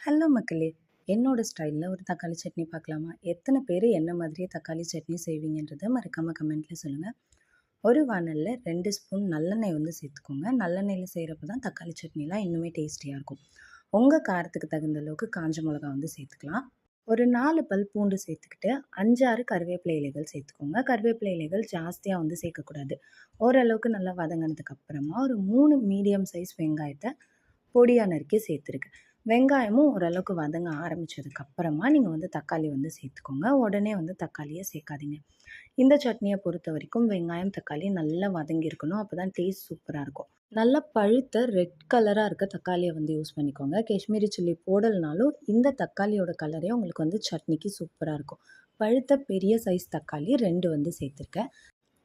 Hello மக்களே! என்னோட ஸ்டைல்ல ஒரு தக்காளி சட்னி பார்க்கலாமா? எத்தன பேரு என்ன மாதிரியே தக்காளி சட்னி செய்வீங்கன்றத மறக்காம கமெண்ட்ல சொல்லுங்க. ஒரு வாணல்ல 2 ஸ்பூன் நல்லெண்ணெய் வந்து சேர்த்துக்கோங்க. நல்லெண்ணெயில செய்றப்ப தான் தக்காளி சட்னிலாம் இன்னுமே டேஸ்டியா இருக்கும். உங்க காரத்துக்கு தகுந்த அளவுக்கு காஞ்ச மிளகா வந்து சேர்த்துக்கலாம். ஒரு 4 பல் பூண்டு சேர்த்துக்கிட்டு 5, 6 கருவேப்பிலை இலைகள் சேர்த்துக்கோங்க. கருவேப்பிலை இலைகள் ஜாஸ்தியா வந்து சேர்க்கக்கூடாது. ஓரளவுக்கு நல்லா வதங்குனதுக்கு அப்புறமா ஒரு 3 மீடியம் சைஸ் வெங்காயத்த பொடியா நறுக்கி சேர்த்துருக்கேன். வெங்காயமும் ஓரளவுக்கு வதங்க ஆரம்பிச்சதுக்கு அப்புறமா நீங்க வந்து தக்காளி வந்து சேர்த்துக்கோங்க. உடனே வந்து தக்காளிய சேர்க்காதீங்க. இந்த சட்னிய பொறுத்தவரைக்கும் வெங்காயம், தக்காளி நல்லா வதங்கியிருக்கணும். அப்பதான் டேஸ்ட் சூப்பரா இருக்கும். நல்லா பழுத்த ரெட் கலரா இருக்க தக்காளிய வந்து யூஸ் பண்ணிக்கோங்க. காஷ்மீரி சில்லி போடலனாலும் இந்த தக்காளியோட கலரே உங்களுக்கு வந்து சட்னிக்கு சூப்பரா இருக்கும். பழுத்த பெரிய சைஸ் தக்காளி 2 வந்து சேர்த்துருக்கேன்.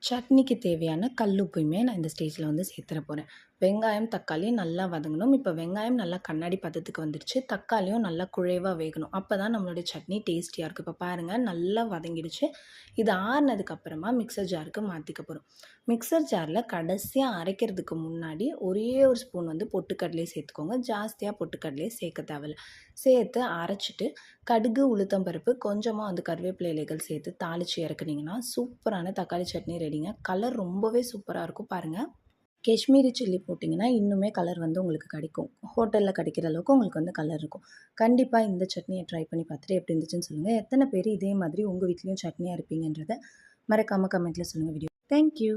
சட்னிக்கு தேவையான கல்லுப்பையுமே நான் இந்த ஸ்டேஜில் வந்து சேர்த்துற போகிறேன். வெங்காயம், தக்காளி நல்லா வதங்கணும். இப்போ வெங்காயம் நல்லா கண்ணாடி பதத்துக்கு வந்துடுச்சு. தக்காளியும் நல்லா குழைவா வேகணும். அப்போ தான் நம்மளுடைய சட்னி டேஸ்டியாக இருக்கும். இப்போ பாருங்கள் நல்லா வதங்கிடுச்சு. இது ஆறுனதுக்கு அப்புறமா மிக்சர் ஜாருக்கு மாற்றிக்க போகிறோம். மிக்சர் ஜாரில் கடைசியாக அரைக்கிறதுக்கு முன்னாடி ஒரே ஒரு ஸ்பூன் வந்து பொட்டுக்கடலையே சேர்த்துக்கோங்க. ஜாஸ்தியாக பொட்டுக்கடலையே சேர்க்க தேவையில்ல. சேர்த்து அரைச்சிட்டு கடுகு, உளுத்தம் பருப்பு, கொஞ்சமாக வந்து கருவேப்பிலை இலைகள் சேர்த்து தாளித்து இறக்குனீங்கன்னா சூப்பரான தக்காளி சட்னி ரெடிங்க. கலர் ரொம்பவே சூப்பராக இருக்கும் பாருங்கள். காஷ்மீரி சில்லி போட்டிங்கன்னா இன்னுமே கலர் வந்து உங்களுக்கு கிடைக்கும். ஹோட்டலில் கிடைக்கிற அளவுக்கு உங்களுக்கு வந்து கலர் இருக்கும். கண்டிப்பாக இந்த சட்னியை ட்ரை பண்ணி பார்த்துட்டு எப்படி இருந்துச்சுன்னு சொல்லுங்கள். எத்தனை பேர் இதே மாதிரி உங்கள் வீட்லேயும் சட்னியாக இருப்பீங்கன்றத மறக்காமல் கமெண்ட்டில் சொல்லுங்கள் வீடியோ. Thank you.